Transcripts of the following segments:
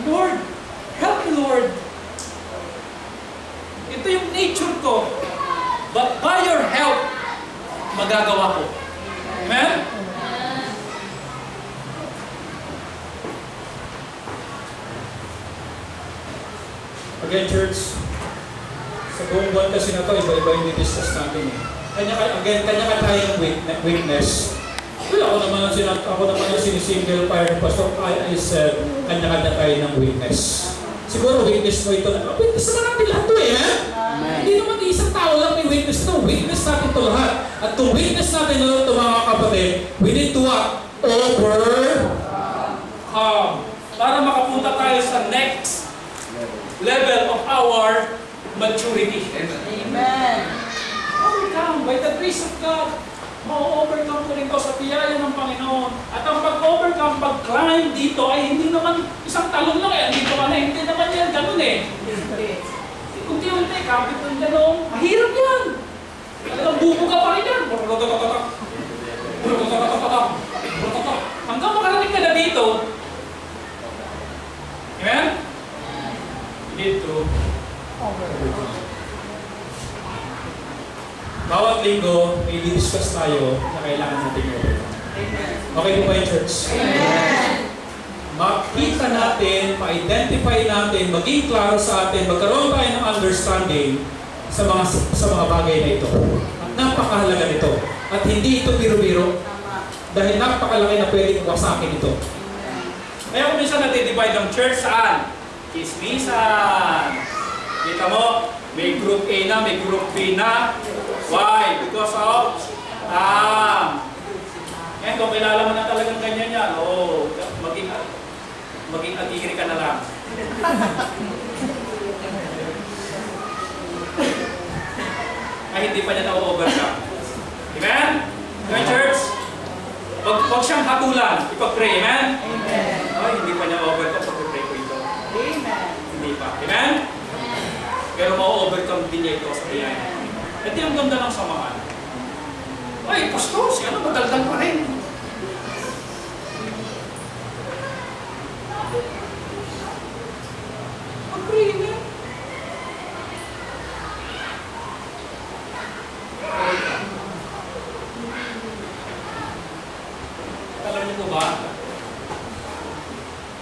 Lord, help me, Lord. Ito yung nature ko. But by your help, magagawa ko. Amen? Again, church, sa buong buwan kasi na ito, iba-iba yung discuss natin. Kanya-kanya tayong weakness. Well, ako naman ang sinisingle fire ng pastor. I said, kanya-kanya tayo ng weakness. Siguro weakness mo ito. Weakness naman natin lahat ito eh. Hindi naman isang tao lang may weakness ito. Weakness natin ito lahat. At kung weakness natin ito mga kapatid, we need to overcome. Para makapunta tayo sa next level of our maturity. Amen. Overcome by the grace of God. Ma-overcome ko rin ko sa biyaya ng Panginoon. At ang pag-overcome, pag-climb dito ay hindi naman isang talon lang eh. Dito ka na, hindi naman yan ganun eh. Unti-unti, kapit ng gano'n. Mahirap yan. Talagang bubo ka pa rin yan. Hanggang makarating ka na dito. Amen? Dito. Bawat linggo, may discuss tayo na kailangan natin yun. Okay po ba yung church? Amen. Makita natin, ma-identify natin, maging klaro sa atin, magkaroon tayo ng understanding sa mga bagay na ito. At napakahalaga nito. At hindi ito biro-biro. Dahil napakalaki na pwedeng wasakin ito. Kaya kung minsan natin-divide ang church saan? Chismisan. Kita mo? May group A na, may group B na. Why? Because of and kung kilala mo na talagang ganyan yan, maging agiri ka na lang. Ay, hindi pa niya na-overcome. Amen? Amen, church? Huwag siyang hatulan. Ipag-pray. Amen? Amen. Ay, hindi pa niya overcome. Pag-pray ko ito. Amen. Hindi pa. Amen? Pero ma-overcome din niya ito sa biyaya. At yung ganda ng samahan. Ay, pastor, siya na madaldal pa rin. Mag-pray na. Alam niyo po ba?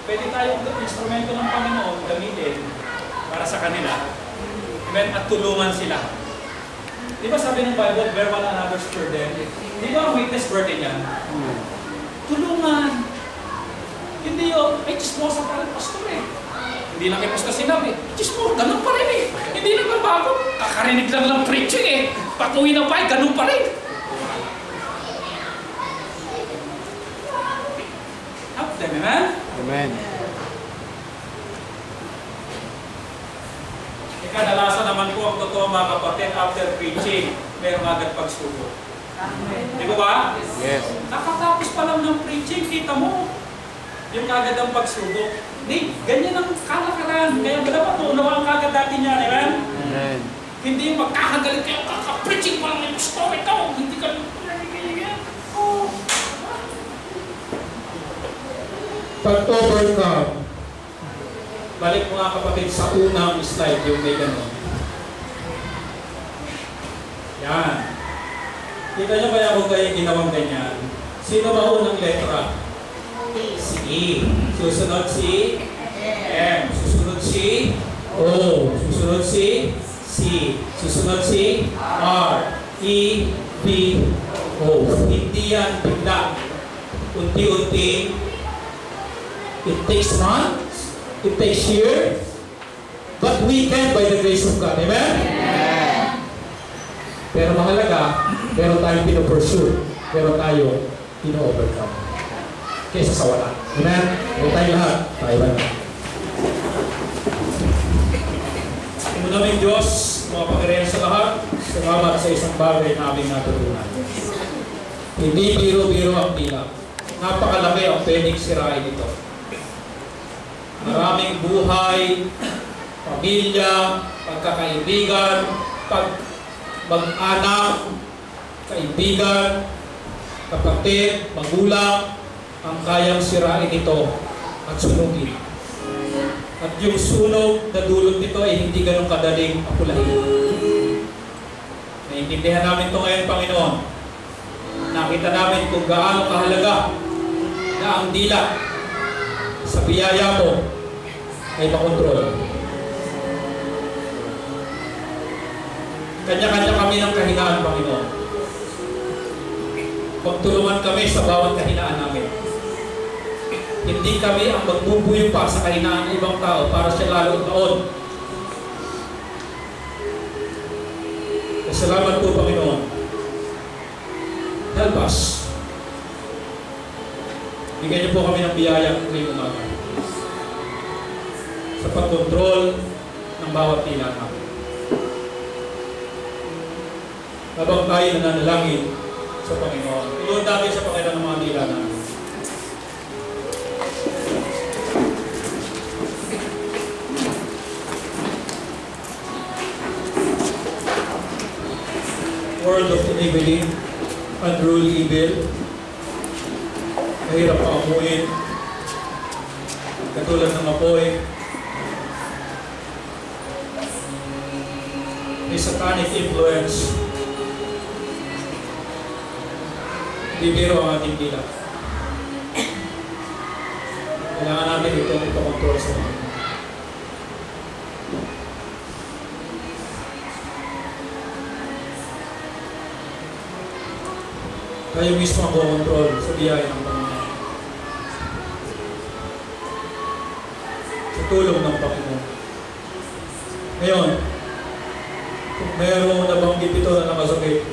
Pwede tayong instrumento ng Panginoon gamitin para sa kanila. Amen? At tulungan sila. Di ba sabi ng Bible, bear one another's burden? Di ba ang weakness burden yan? Tulungan. Hindi yun, ay chismosa pa rin pastor eh. Hindi lang kay pastor sinabi, chismosa, ganun pa rin eh. Hindi nagbabago. Kakarinig lang ng preaching eh. Patuwi na pa eh, ganun pa rin. Help them, amen? Amen. Kadalasan naman po ang totoo mga kapatid, after preaching, mayroong agad pagsubok. Di ba ba? Yes. Nakatapos pa lang ng preaching, kita mo yung agad ang pagsubok. Hindi, ganyan ang kalakaran. Kaya dapat unawang kagad natin yan, amen? Amen. Hindi yung magkakagalit kayo, kaka-preaching pa lang yung story ito. Hindi ka nangyayagyan. Pag-overcome, balik mga kapatid sa unang slide yung may ganun. Yan. Kita nyo kaya kung kayo ginawang ganyan? Sino ba unang letra? Si E. Susunod si M. Susunod si O. Susunod si C. Susunod si R. E. B. O. Hindi yan bigla. Unti-unti. It takes months. It takes years, but we can by the grace of God. Amen? Amen. Pero mahalaga, meron tayong pino-pursue, meron tayo pino-overcome. Kesa sa wala. Amen? Meron tayo lahat, tayo ba na? Imo namin Diyos, mga Panginoon sa lahat, salamat sa isang bagay na aming natutunan. Hindi biro-biro ang bilang. Napakalaki ang pwedeng sirain ito. Maraming buhay, pamilya, pagkakaibigan, mag-anak, kaibigan, kapatid, magulang, ang kayang sirain ito at sunugin. At yung sunog na dulot nito ay hindi ganun kadaling apulahin. Naiintindihan namin ito ngayon, Panginoon. Nakita namin kung gaano kahalaga na ang dila sa biyaya mo ay makontrol. Kanya-kanya kami ng kahinaan, Panginoon. Pagtulungan kami sa bawat kahinaan namin. Hindi kami ang magbubuyo pa sa kahinaan ng ibang tao para siya lalo taon. Salamat po, Panginoon. Help us. Bigyan niyo po kami ng biyaya ngayong umaga sa pagkontrol ng bawat tila namin. Habang tayo nananalangin sa Panginoon, tulungan natin sa Panginoon ng mga tila namin. World of enabling, unruly evil, mahirap paamuin, katulad ng apoy, may satanic influence, bibiro ang ating dila. Kailangan natin itong kontrol sa mga. Tayo mismo ang kontrol sa biyaya ng Panginoon. Sa tulong ng Panginoon. Ngayon, kung mayroong nabanggit ito na nakasakit,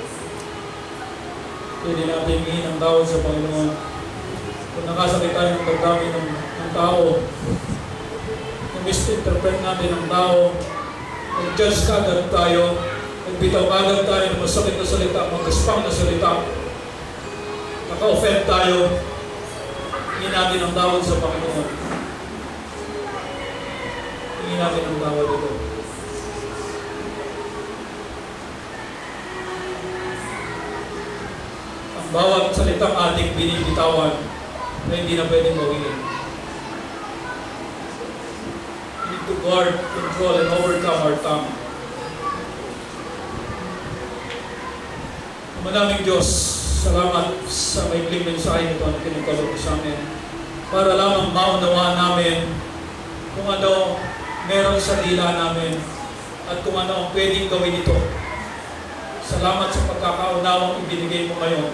pwede natin hingin ang tawad sa Panginoon. Kung nakasakit tayo ng pagdami ng tao, kung misinterpret natin ang tao, nag-judge kagad tayo, nagbitaw kagad tayo ng masakit na salita, magaspang na salita, naka-offend tayo, hingin natin ang tawad sa Panginoon. Hingin natin ang tawad ito. Ang bawat salitang ating binibitawan na hindi na pwedeng bawiin. We need to guard, control, and overcome our tongue. Manaming Diyos, salamat sa maikling mensahe nito na pinagkaloob sa amin para lamang maunawaan namin kung ano meron sa dila namin at kung ano ang pwedeng gawin ito. Salamat sa pagkakaunawang ibinigay mo ngayon.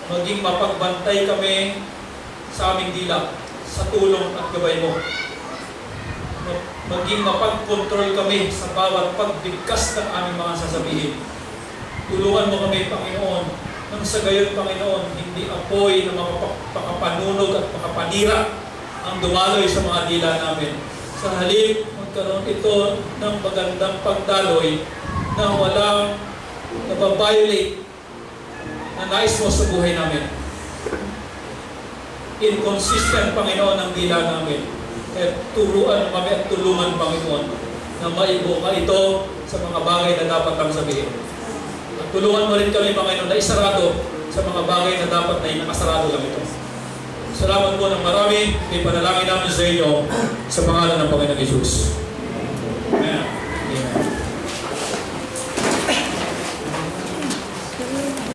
Maging mapagbantay kami sa aming dila sa tulong at gabay mo. Maging mapag-control kami sa bawat pagbigkas ng aming mga sasabihin. Tulungan mo kami, Panginoon, nang sa gayon, Panginoon, hindi apoy na makapanunog at makapanira ang dumaloy sa mga dila namin. Sa halip, magkaroon ito ng magandang pagdaloy na walang nababiolate na nais mo sa buhay namin. Inconsistent, Panginoon, ang dila namin. Kaya turuan kami at tulungan, Panginoon, na maibuka ito sa mga bagay na dapat ang sabihin. At tulungan mo rin kami, Panginoon, na isarado sa mga bagay na dapat na nakasarado lang ito. Salamat po ng marami. Ipanalangin namin sa inyo sa pangalan ng Panginoon Jesus.